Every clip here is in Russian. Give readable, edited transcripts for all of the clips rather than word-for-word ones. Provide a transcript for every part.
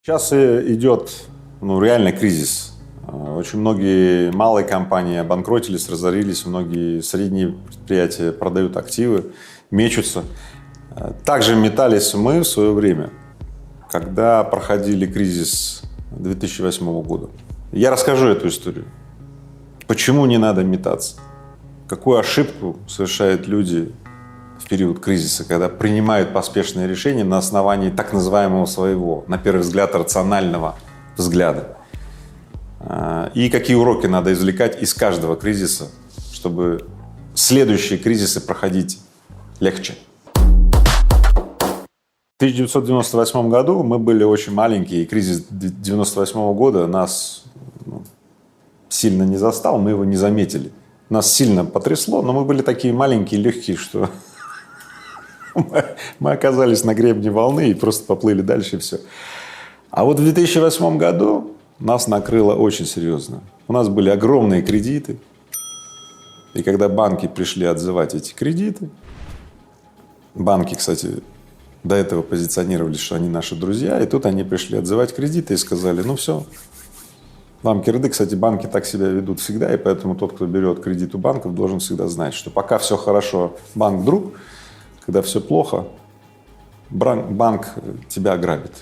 Сейчас идет реальный кризис. Очень многие малые компании обанкротились, разорились, многие средние предприятия продают активы, мечутся. Также метались мы в свое время, когда проходили кризис 2008 года. Я расскажу эту историю. Почему не надо метаться? Какую ошибку совершают люди в период кризиса, когда принимают поспешные решения на основании так называемого своего, на первый взгляд, рационального взгляда. И какие уроки надо извлекать из каждого кризиса, чтобы следующие кризисы проходить легче. В 1998 году мы были очень маленькие, и кризис 1998 года нас сильно не застал, мы его не заметили. Нас сильно потрясло, но мы были такие маленькие, легкие, что мы оказались на гребне волны и просто поплыли дальше, и все. А вот в 2008 году нас накрыло очень серьезно. У нас были огромные кредиты, и когда банки пришли отзывать эти кредиты, банки, кстати, до этого позиционировали, что они наши друзья, и тут они пришли отзывать кредиты и сказали: ну все, вам кирды. Кстати, банки так себя ведут всегда, и поэтому тот, кто берет кредит у банков, должен всегда знать, что пока все хорошо, банк друг, когда все плохо, банк тебя ограбит.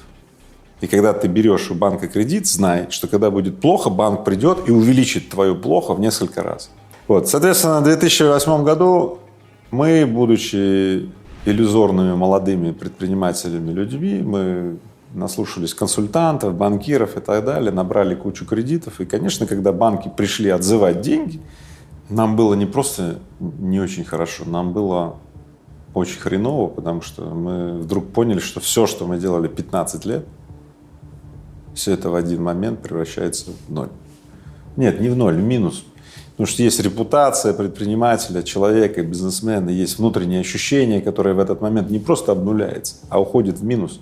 И когда ты берешь у банка кредит, знай, что когда будет плохо, банк придет и увеличит твое плохо в несколько раз. Вот, соответственно, в 2008 году мы, будучи иллюзорными молодыми предпринимателями людьми, мы наслушались консультантов, банкиров и так далее, набрали кучу кредитов. И, конечно, когда банки пришли отзывать деньги, нам было не просто не очень хорошо, нам было очень хреново, потому что мы вдруг поняли, что все, что мы делали 15 лет, все это в один момент превращается в ноль. Нет, не в ноль, в минус. Потому что есть репутация предпринимателя, человека, бизнесмена, есть внутреннее ощущение, которое в этот момент не просто обнуляется, а уходит в минус.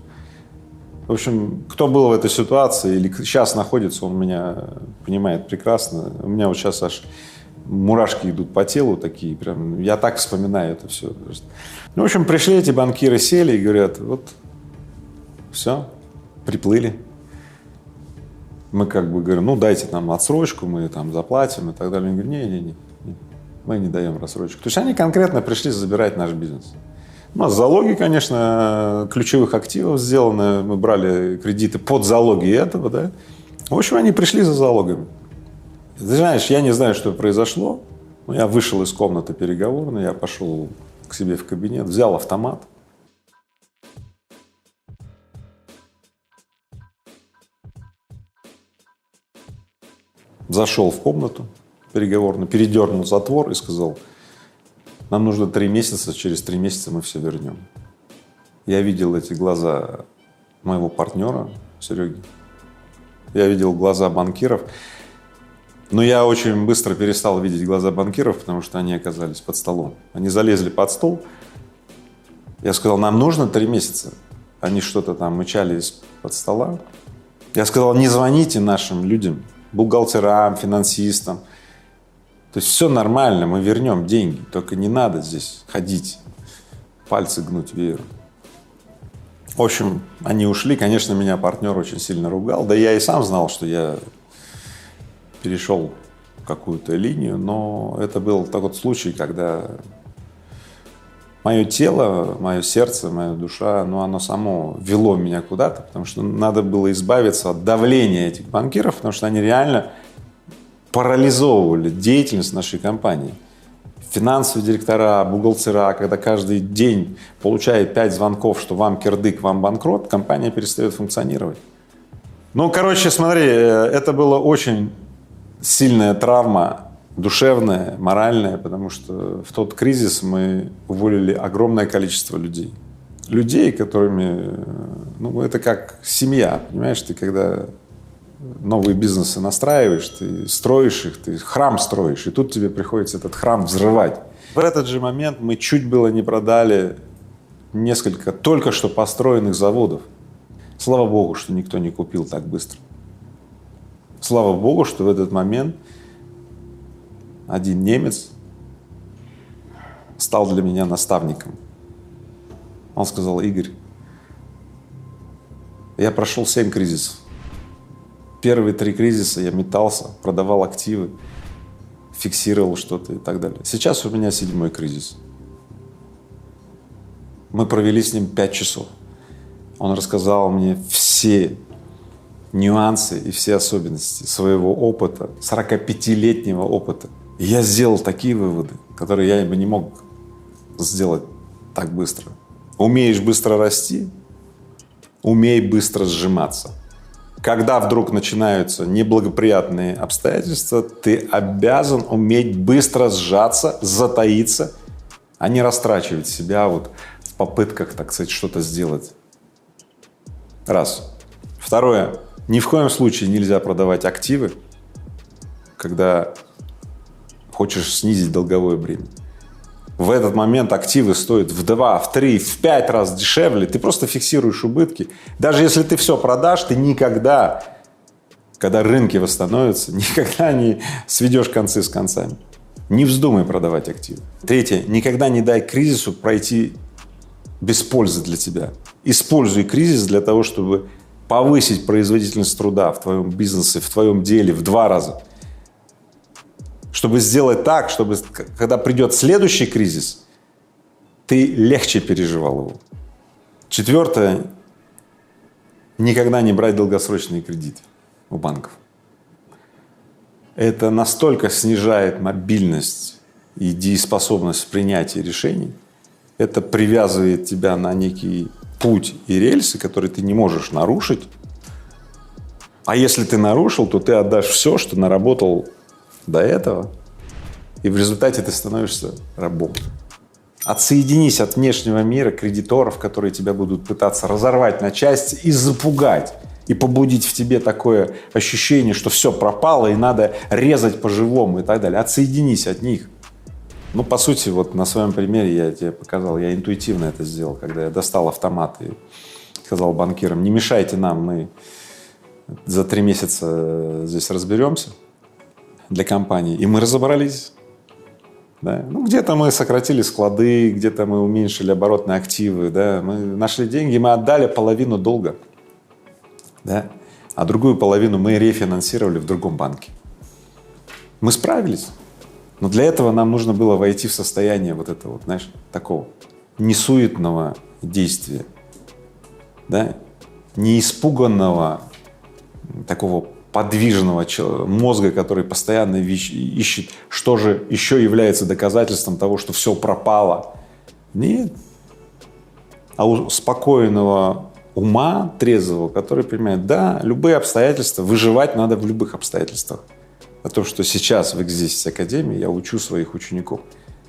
В общем, кто был в этой ситуации или сейчас находится, он меня понимает прекрасно. У меня вот сейчас аж мурашки идут по телу такие, прям, я так вспоминаю это все. Ну, в общем, пришли эти банкиры, сели и говорят: вот, все, приплыли. Мы как бы говорим: ну, дайте нам отсрочку, мы там заплатим и так далее. Они говорят: не, мы не даем рассрочку. То есть они конкретно пришли забирать наш бизнес. У нас залоги, конечно, ключевых активов сделаны, мы брали кредиты под залоги этого, да. В общем, они пришли за залогами. Ты знаешь, я не знаю, что произошло, но я вышел из комнаты переговорной, я пошел к себе в кабинет, взял автомат. Зашел в комнату переговорную, передернул затвор и сказал: нам нужно 3 месяца, через 3 месяца мы все вернем. Я видел эти глаза моего партнера Сереги, я видел глаза банкиров, но я очень быстро перестал видеть глаза банкиров, потому что они оказались под столом. Они залезли под стол. Я сказал: нам нужно 3 месяца. Они что-то там мычали из-под стола. Я сказал: не звоните нашим людям, бухгалтерам, финансистам. То есть все нормально, мы вернем деньги, только не надо здесь ходить, пальцы гнуть веером. В общем, они ушли. Конечно, меня партнер очень сильно ругал. Да я и сам знал, что я перешел какую-то линию, но это был тот случай, когда мое тело, мое сердце, моя душа, оно само вело меня куда-то, потому что надо было избавиться от давления этих банкиров, потому что они реально парализовывали деятельность нашей компании. Финансовые директора, бухгалтера, когда каждый день получает 5 звонков, что вам кирдык, вам банкрот, компания перестает функционировать. Ну, короче, смотри, это была очень сильная травма, душевная, моральная, потому что в тот кризис мы уволили огромное количество людей. Людей, которыми, это как семья, понимаешь, ты когда новые бизнесы настраиваешь, ты строишь их, ты храм строишь, и тут тебе приходится этот храм взрывать. В этот же момент мы чуть было не продали несколько только что построенных заводов. Слава Богу, что никто не купил так быстро. Слава Богу, что в этот момент один немец стал для меня наставником. Он сказал: Игорь, Я прошел 7 кризисов. Первые 3 кризиса я метался, продавал активы, фиксировал что-то и так далее. Сейчас у меня 7-й кризис. Мы провели с ним 5 часов. Он рассказал мне все нюансы и все особенности своего опыта, 45-летнего опыта. И я сделал такие выводы, которые я бы не мог сделать так быстро. Умеешь быстро расти, умей быстро сжиматься. Когда вдруг начинаются неблагоприятные обстоятельства, ты обязан уметь быстро сжаться, затаиться, а не растрачивать себя вот в попытках, так сказать, что-то сделать. Раз. Второе. Ни в коем случае нельзя продавать активы, когда хочешь снизить долговое бремя. В этот момент активы стоят в 2, в 3, в 5 раз дешевле, ты просто фиксируешь убытки. Даже если ты все продашь, ты никогда, когда рынки восстановятся, никогда не сведешь концы с концами. Не вздумай продавать активы. Третье. Никогда не дай кризису пройти без пользы для тебя. Используй кризис для того, чтобы повысить производительность труда в твоем бизнесе, в твоем деле в 2 раза. Чтобы сделать так, чтобы, когда придет следующий кризис, ты легче переживал его. Четвертое. Никогда не брать долгосрочные кредиты у банков. Это настолько снижает мобильность и дееспособность в принятии решений, это привязывает тебя на некий путь и рельсы, которые ты не можешь нарушить. А если ты нарушил, то ты отдашь все, что наработал до этого, и в результате ты становишься рабом. Отсоединись от внешнего мира, кредиторов, которые тебя будут пытаться разорвать на части и запугать, и побудить в тебе такое ощущение, что все пропало и надо резать по-живому и так далее. Отсоединись от них. Ну, по сути, вот на своем примере я тебе показал, я интуитивно это сделал, когда я достал автомат и сказал банкирам: не мешайте нам, мы за 3 месяца здесь разберемся для компании. И мы разобрались. Да. Ну, где-то мы сократили склады, где-то мы уменьшили оборотные активы, да. Мы нашли деньги, мы отдали половину долга, да. А другую половину мы рефинансировали в другом банке. Мы справились. Но для этого нам нужно было войти в состояние вот этого, знаешь, такого несуетного действия, да, неиспуганного, такого подвижного мозга, который постоянно ищет, что же еще является доказательством того, что все пропало. Нет. А у спокойного ума, трезвого, который понимает: да, любые обстоятельства, выживать надо в любых обстоятельствах. О том, что сейчас в Exist Академии я учу своих учеников,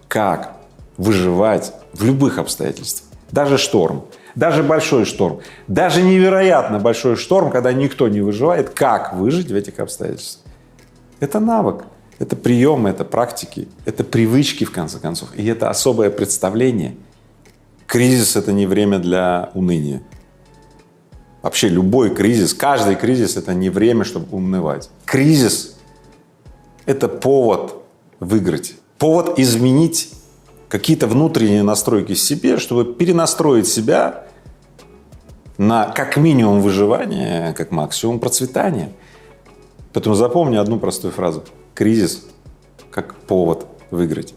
как выживать в любых обстоятельствах. Даже шторм, даже большой шторм, даже невероятно большой шторм, когда никто не выживает, как выжить в этих обстоятельствах. Это навык, это приемы, это практики, это привычки, в конце концов, и это особое представление. Кризис — это не время для уныния. Вообще любой кризис, каждый кризис — это не время, чтобы унывать. Кризис — это повод выиграть, повод изменить какие-то внутренние настройки в себе, чтобы перенастроить себя на как минимум выживание, как максимум процветание. Поэтому запомни одну простую фразу: кризис как повод выиграть.